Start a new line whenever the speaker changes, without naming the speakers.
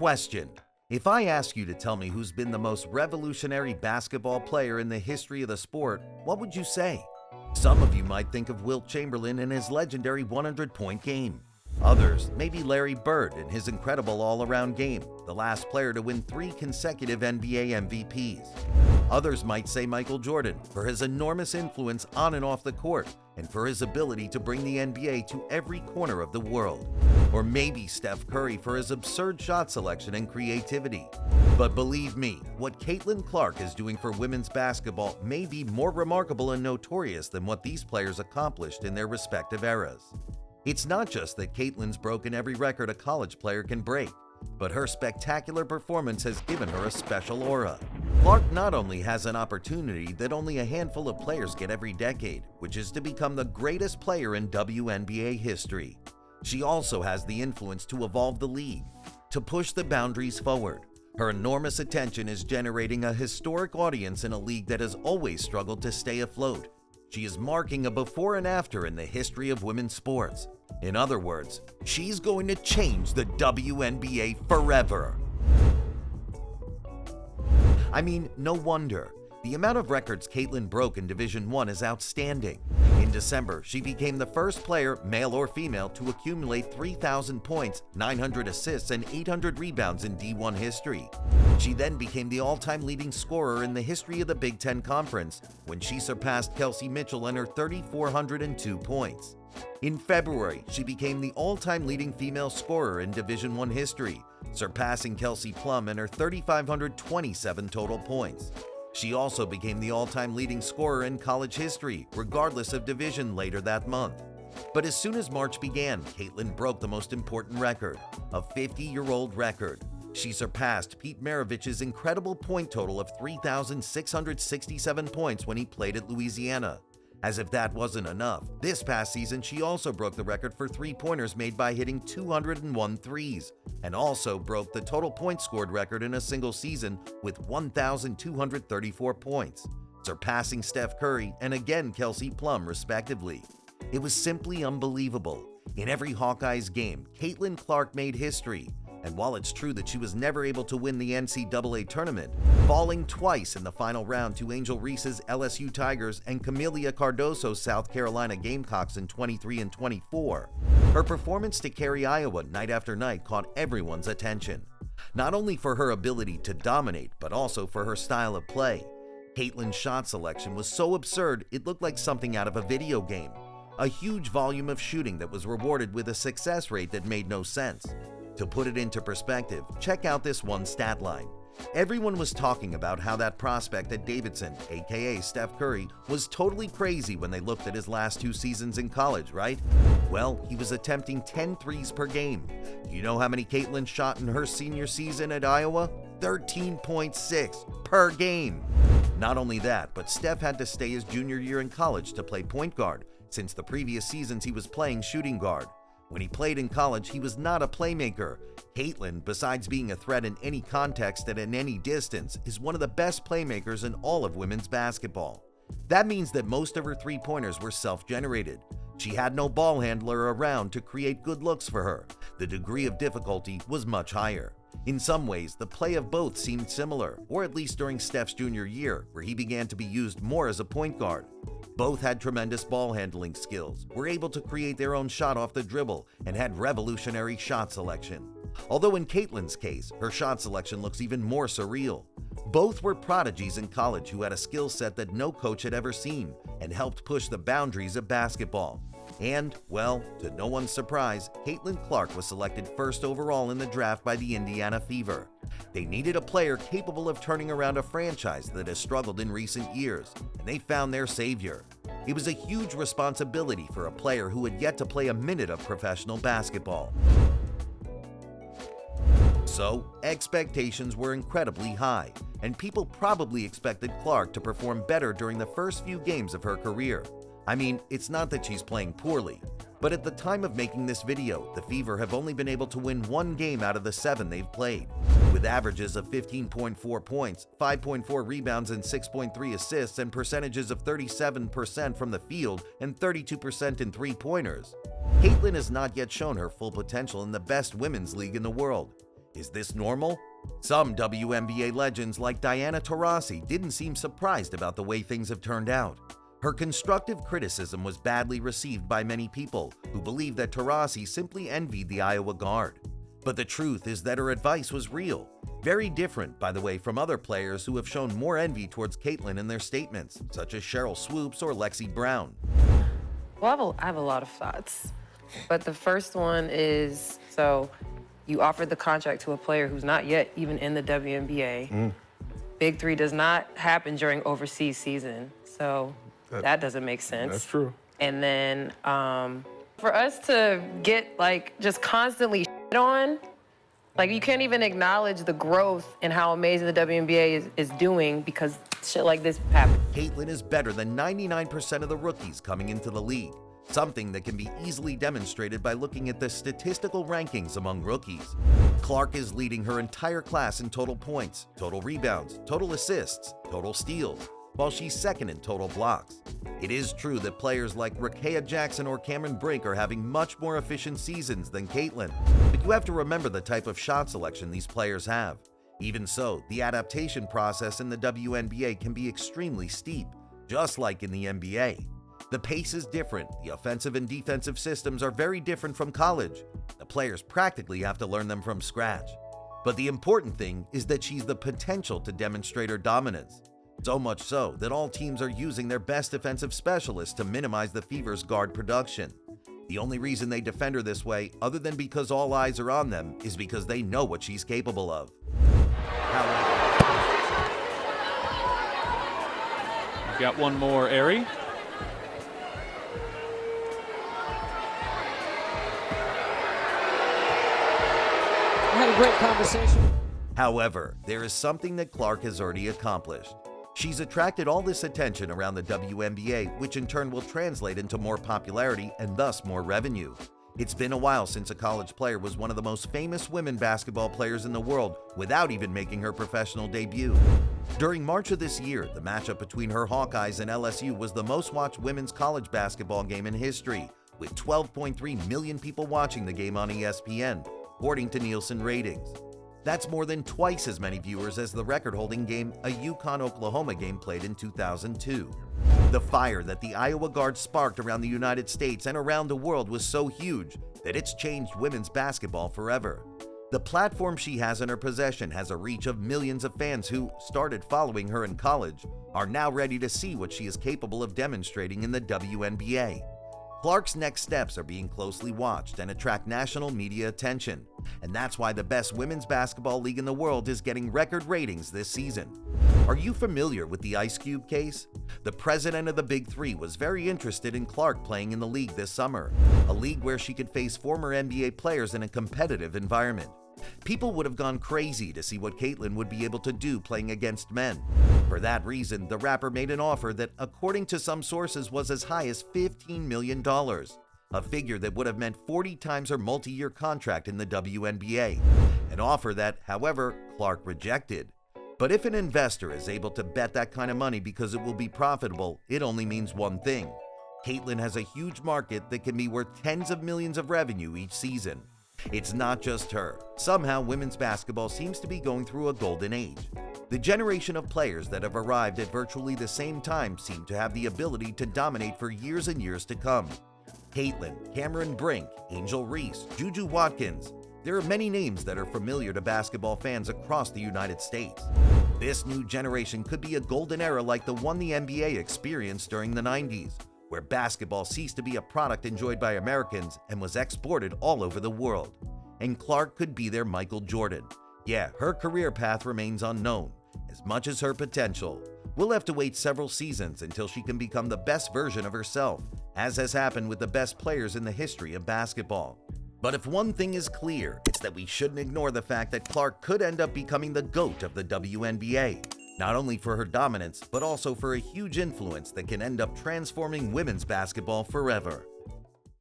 Question: if I ask you to tell me who's been the most revolutionary basketball player in the history of the sport, what would you say? Some of you might think of Wilt Chamberlain and his legendary 100-point game. Others, maybe Larry Bird and his incredible all-around game, the last player to win 3 consecutive NBA MVPs. Others might say Michael Jordan for his enormous influence on and off the court and for his ability to bring the NBA to every corner of the world. Or maybe Steph Curry for his absurd shot selection and creativity. But believe me, what Caitlin Clark is doing for women's basketball may be more remarkable and notorious than what these players accomplished in their respective eras. It's not just that Caitlin's broken every record a college player can break, but her spectacular performance has given her a special aura. Clark not only has an opportunity that only a handful of players get every decade, which is to become the greatest player in WNBA history. She also has the influence to evolve the league, to push the boundaries forward. Her enormous attention is generating a historic audience in a league that has always struggled to stay afloat. She is marking a before and after in the history of women's sports. In other words, she's going to change the WNBA forever. I mean, no wonder. The amount of records Caitlin broke in Division I is outstanding. In December, she became the first player, male or female, to accumulate 3,000 points, 900 assists, and 800 rebounds in D1 history. She then became the all-time leading scorer in the history of the Big Ten Conference when she surpassed Kelsey Mitchell and her 3,402 points. In February, she became the all-time leading female scorer in Division I history, surpassing Kelsey Plum and her 3,527 total points. She also became the all-time leading scorer in college history, regardless of division, later that month. But as soon as March began, Caitlin broke the most important record, a 50-year-old record. She surpassed Pete Maravich's incredible point total of 3,667 points when he played at Louisiana. As if that wasn't enough, this past season she also broke the record for three-pointers made by hitting 201 threes, and also broke the total points scored record in a single season with 1,234 points, surpassing Steph Curry and again Kelsey Plum respectively. It was simply unbelievable. In every Hawkeyes game, Caitlin Clark made history. And while it's true that she was never able to win the NCAA tournament, falling twice in the final round to Angel Reese's LSU Tigers and Camelia Cardoso's South Carolina Gamecocks in 23 and 24, her performance to carry Iowa night after night caught everyone's attention. Not only for her ability to dominate, but also for her style of play. Caitlin's shot selection was so absurd it looked like something out of a video game. A huge volume of shooting that was rewarded with a success rate that made no sense. To put it into perspective, check out this one stat line. Everyone was talking about how that prospect at Davidson, aka Steph Curry, was totally crazy when they looked at his last 2 seasons in college, right? Well, he was attempting 10 threes per game. Do you know how many Caitlin shot in her senior season at Iowa? 13.6 per game. Not only that, but Steph had to stay his junior year in college to play point guard, since the previous seasons he was playing shooting guard. When he played in college, he was not a playmaker. Caitlin, besides being a threat in any context and at any distance, is one of the best playmakers in all of women's basketball. That means that most of her three-pointers were self-generated. She had no ball handler around to create good looks for her. The degree of difficulty was much higher. In some ways, the play of both seemed similar, or at least during Steph's junior year, where he began to be used more as a point guard. Both had tremendous ball handling skills, were able to create their own shot off the dribble, and had revolutionary shot selection. Although in Caitlin's case, her shot selection looks even more surreal. Both were prodigies in college who had a skill set that no coach had ever seen and helped push the boundaries of basketball. And, well, to no one's surprise, Caitlin Clark was selected first overall in the draft by the Indiana Fever. They needed a player capable of turning around a franchise that has struggled in recent years, and they found their savior. It was a huge responsibility for a player who had yet to play a minute of professional basketball. So, expectations were incredibly high, and people probably expected Clark to perform better during the first few games of her career. I mean, it's not that she's playing poorly, but at the time of making this video, the Fever have only been able to win 1 game out of the 7 they've played. With averages of 15.4 points, 5.4 rebounds and 6.3 assists, and percentages of 37% from the field and 32% in three-pointers, Caitlin has not yet shown her full potential in the best women's league in the world. Is this normal? Some WNBA legends like Diana Taurasi didn't seem surprised about the way things have turned out. Her constructive criticism was badly received by many people who believe that Taurasi simply envied the Iowa guard. But the truth is that her advice was real. Very different, by the way, from other players who have shown more envy towards Caitlin in their statements, such as Cheryl Swoops or Lexi Brown.
Well, I have a lot of thoughts. But the first one is, so you offered the contract to a player who's not yet even in the WNBA. Big Three does not happen during overseas season, so that doesn't make sense.
That's true.
And then for us to get, like, just constantly on, like, you can't even acknowledge the growth and how amazing the WNBA is doing because shit like this happens.
Caitlin is better than 99% of the rookies coming into the league, something that can be easily demonstrated by looking at the statistical rankings among rookies. Clark is leading her entire class in total points, total rebounds, total assists, total steals, while she's second in total blocks. It is true that players like Rakea Jackson or Cameron Brink are having much more efficient seasons than Caitlin, but you have to remember the type of shot selection these players have. Even so, the adaptation process in the WNBA can be extremely steep, just like in the NBA. The pace is different, the offensive and defensive systems are very different from college. The players practically have to learn them from scratch. But the important thing is that she's the potential to demonstrate her dominance. So much so that all teams are using their best defensive specialists to minimize the Fever's guard production. The only reason they defend her this way, other than because all eyes are on them, is because they know what she's capable of.
We've got one more, Ari.
Had a great conversation.
However, there is something that Clark has already accomplished. She's attracted all this attention around the WNBA, which in turn will translate into more popularity and thus more revenue. It's been a while since a college player was one of the most famous women basketball players in the world without even making her professional debut. During March of this year, the matchup between her Hawkeyes and LSU was the most watched women's college basketball game in history, with 12.3 million people watching the game on ESPN, according to Nielsen ratings. That's more than twice as many viewers as the record-holding game, a UConn-Oklahoma game played in 2002. The fire that the Iowa guard sparked around the United States and around the world was so huge that it's changed women's basketball forever. The platform she has in her possession has a reach of millions of fans who started following her in college, are now ready to see what she is capable of demonstrating in the WNBA. Clark's next steps are being closely watched and attract national media attention, and that's why the best women's basketball league in the world is getting record ratings this season. Are you familiar with the Ice Cube case? The president of the Big Three was very interested in Clark playing in the league this summer, a league where she could face former NBA players in a competitive environment. People would have gone crazy to see what Caitlin would be able to do playing against men. For that reason, the rapper made an offer that, according to some sources, was as high as $15 million, a figure that would have meant 40 times her multi-year contract in the WNBA, an offer that, however, Clark rejected. But if an investor is able to bet that kind of money because it will be profitable, it only means one thing. Caitlin has a huge market that can be worth tens of millions of revenue each season. It's not just her. Somehow, women's basketball seems to be going through a golden age. The generation of players that have arrived at virtually the same time seem to have the ability to dominate for years and years to come. Caitlin, Cameron Brink, Angel Reese, Juju Watkins. There are many names that are familiar to basketball fans across the United States. This new generation could be a golden era like the one the NBA experienced during the 90s, where basketball ceased to be a product enjoyed by Americans and was exported all over the world. And Clark could be their Michael Jordan. Yeah, her career path remains unknown, as much as her potential. We'll have to wait several seasons until she can become the best version of herself, as has happened with the best players in the history of basketball. But if one thing is clear, it's that we shouldn't ignore the fact that Clark could end up becoming the GOAT of the WNBA. Not only for her dominance, but also for a huge influence that can end up transforming women's basketball forever.